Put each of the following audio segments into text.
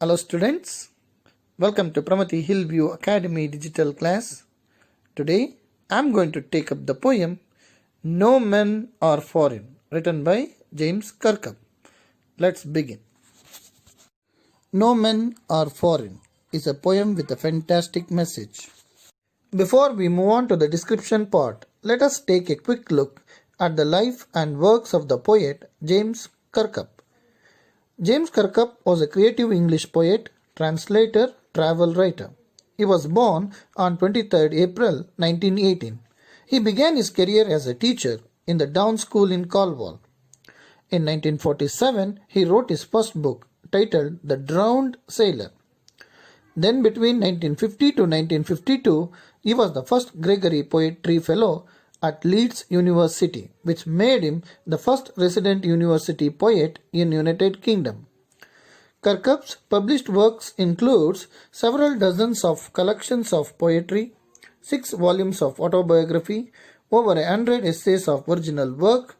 Hello students, welcome to Pramati Hillview Academy digital class. Today I am going to take up the poem No Men Are Foreign, written by James Kirkup. Let's begin. No Men Are Foreign is a poem with a fantastic message. Before we move on to the description part, let us take a quick look at the life and works of the poet James Kirkup. James Kirkup was a creative English poet, translator, travel writer. He was born on 23rd April 1918. He began his career as a teacher in the Down School in Cornwall. In 1947, he wrote his first book titled The Drowned Sailor. Then between 1950 to 1952, he was the first Gregory Poetry Fellow at Leeds University, which made him the first resident university poet in United Kingdom. Kirkup's published works includes several dozens of collections of poetry, 6 volumes of autobiography, over 100 essays of original work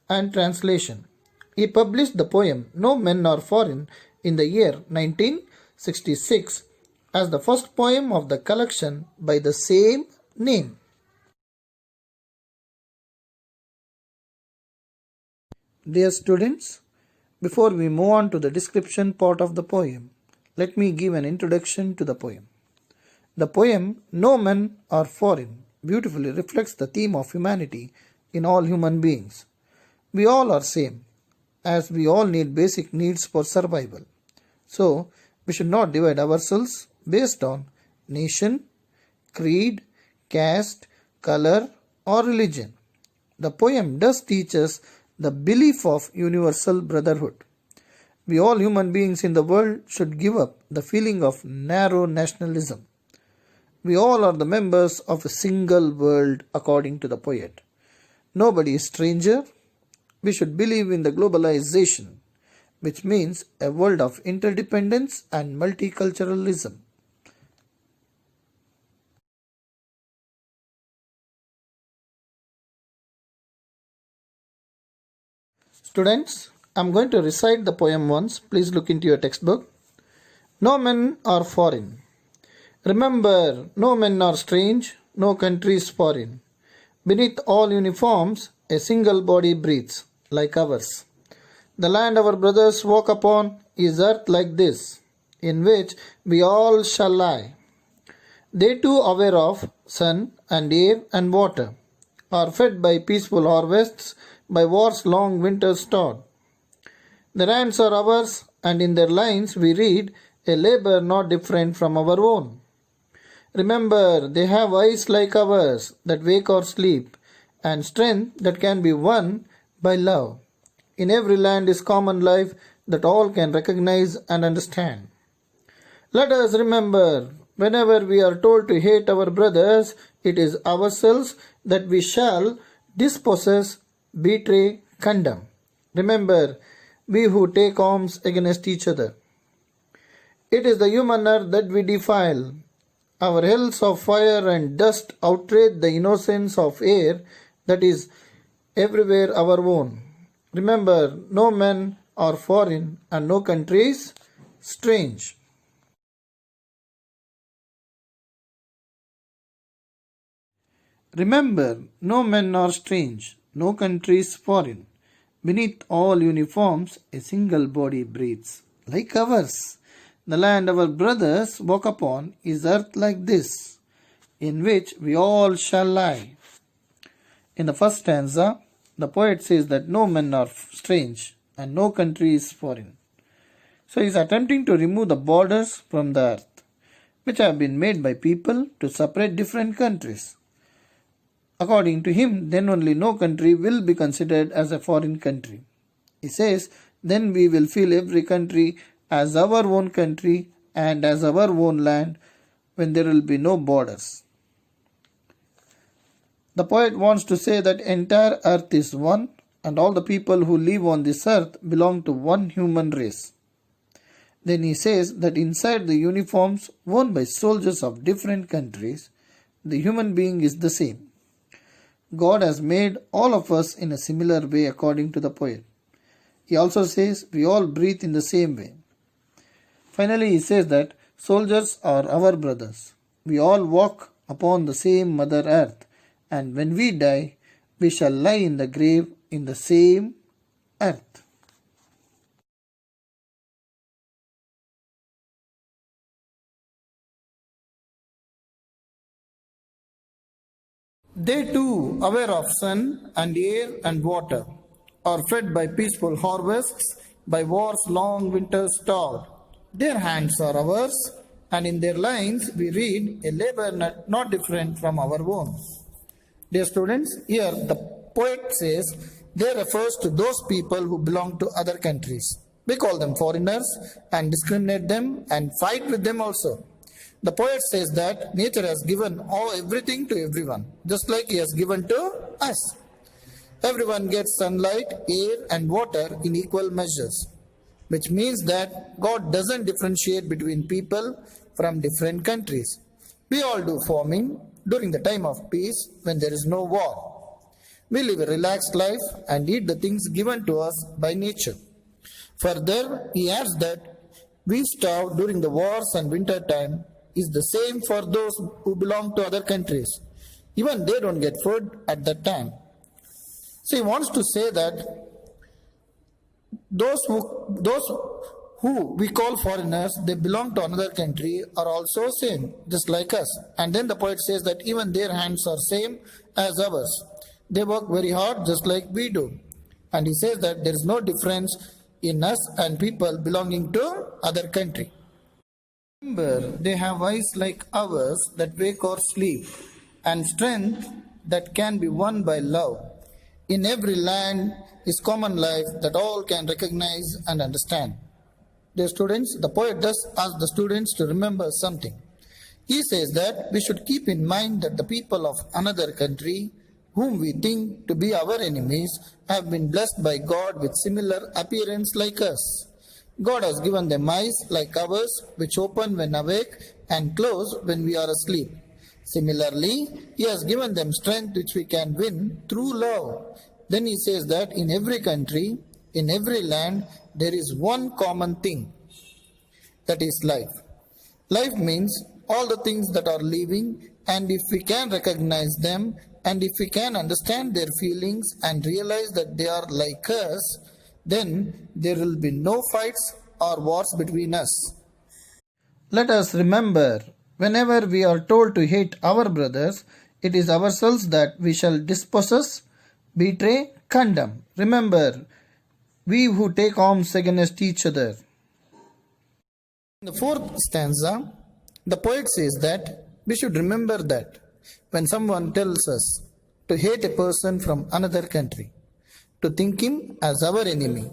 and translation. He published the poem No Men Are Foreign in the year 1966 as the first poem of the collection by the same name. Dear students, before we move on to the description part of the poem, let me give an introduction to the poem. The poem No Men Are Foreign beautifully reflects the theme of humanity in all human beings. We all are same, as we all need basic needs for survival. So, we should not divide ourselves based on nation, creed, caste, color, or religion. The poem does teach us the belief of universal brotherhood. We all human beings in the world should give up the feeling of narrow nationalism. We all are the members of a single world according to the poet. Nobody is stranger. We should believe in the globalization, which means a world of interdependence and multiculturalism. Students, I am going to recite the poem once. Please look into your textbook. No men are foreign. Remember, no men are strange, no country is foreign. Beneath all uniforms, a single body breathes, like ours. The land our brothers walk upon is earth like this, in which we all shall lie. They too aware of sun and air and water, are fed by peaceful harvests, by war's long winter stored. The lands are ours, and in their lines we read a labor not different from our own. Remember, they have eyes like ours that wake or sleep, and strength that can be won by love. In every land is common life that all can recognize and understand. Let us remember, whenever we are told to hate our brothers, it is ourselves that we shall dispossess, betray, condemn. Remember, we who take arms against each other. It is the human earth that we defile. Our hells of fire and dust outrage the innocence of air that is everywhere our own. Remember, no men are foreign and no country is strange. Remember, no men are strange, no country is foreign. Beneath all uniforms, a single body breathes, like ours. The land our brothers walk upon is earth like this, in which we all shall lie. In the first stanza, the poet says that no men are strange and no country is foreign. So he is attempting to remove the borders from the earth, which have been made by people to separate different countries. According to him, then only no country will be considered as a foreign country. He says, then we will feel every country as our own country and as our own land when there will be no borders. The poet wants to say that entire earth is one and all the people who live on this earth belong to one human race. Then he says that inside the uniforms worn by soldiers of different countries, the human being is the same. God has made all of us in a similar way according to the poet. He also says we all breathe in the same way. Finally, he says that soldiers are our brothers. We all walk upon the same Mother Earth, and when we die, we shall lie in the grave in the same earth. They too, aware of sun and air and water, are fed by peaceful harvests, by war's long winter star. Their hands are ours, and in their lines we read a labor not different from our own. Dear students, here the poet says they refers to those people who belong to other countries. We call them foreigners and discriminate them and fight with them also. The poet says that nature has given everything to everyone, just like he has given to us. Everyone gets sunlight, air, and water in equal measures, which means that God doesn't differentiate between people from different countries. We all do farming during the time of peace when there is no war. We live a relaxed life and eat the things given to us by nature. Further, he adds that we starve during the wars and winter time is the same for those who belong to other countries. Even they don't get food at that time. So he wants to say that those who we call foreigners, they belong to another country, are also same, just like us. And then the poet says that even their hands are same as ours. They work very hard just like we do. And he says that there is no difference in us and people belonging to other country. Remember, they have eyes like ours that wake or sleep, and strength that can be won by love. In every land is common life that all can recognize and understand. Dear students, the poet does ask the students to remember something. He says that we should keep in mind that the people of another country, whom we think to be our enemies, have been blessed by God with similar appearance like us. God has given them eyes like ours, which open when awake and close when we are asleep. Similarly, He has given them strength which we can win through love. Then He says that in every country, in every land, there is one common thing, that is life. Life means all the things that are living, and if we can recognize them, and if we can understand their feelings and realize that they are like us, then there will be no fights or wars between us. Let us remember, whenever we are told to hate our brothers, it is ourselves that we shall dispossess, betray, condemn. Remember, we who take arms against each other. In the fourth stanza, the poet says that we should remember that when someone tells us to hate a person from another country, to think him as our enemy,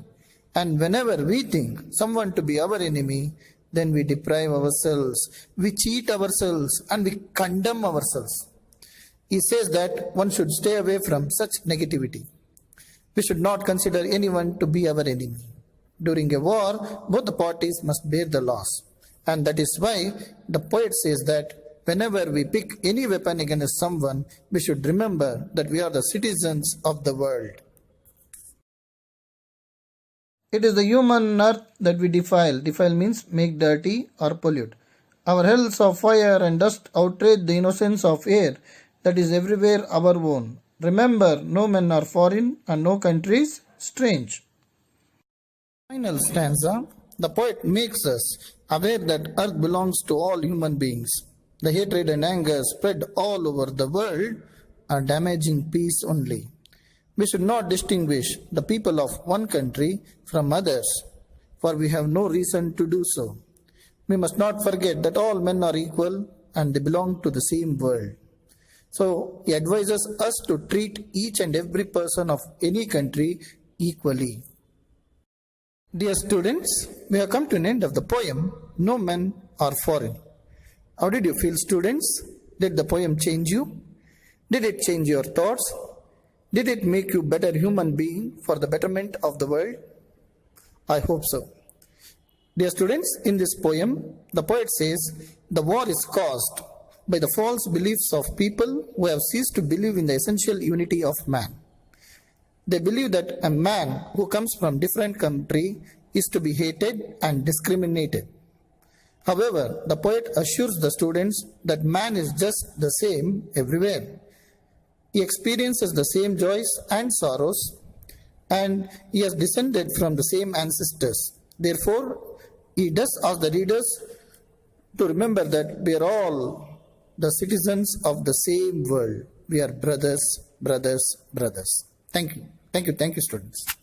and whenever we think someone to be our enemy, then we deprive ourselves, we cheat ourselves, and we condemn ourselves. He says that one should stay away from such negativity. We should not consider anyone to be our enemy. During a war, both the parties must bear the loss. And that is why the poet says that whenever we pick any weapon against someone, we should remember that we are the citizens of the world. It is the human earth that we defile. Defile means make dirty or pollute. Our hells of fire and dust outrage the innocence of air that is everywhere our own. Remember, no men are foreign and no countries strange. Final stanza, the poet makes us aware that earth belongs to all human beings. The hatred and anger spread all over the world are damaging peace only. We should not distinguish the people of one country from others, for we have no reason to do so. We must not forget that all men are equal and they belong to the same world. So he advises us to treat each and every person of any country equally. Dear students, we have come to an end of the poem, No Men Are Foreign. How did you feel, students? Did the poem change you? Did it change your thoughts? Did it make you a better human being for the betterment of the world? I hope so. Dear students, in this poem, the poet says, the war is caused by the false beliefs of people who have ceased to believe in the essential unity of man. They believe that a man who comes from different country is to be hated and discriminated. However, the poet assures the students that man is just the same everywhere. He experiences the same joys and sorrows, and he has descended from the same ancestors. Therefore, he does ask the readers to remember that we are all the citizens of the same world. We are brothers, brothers, brothers. Thank you. Thank you. Thank you, students.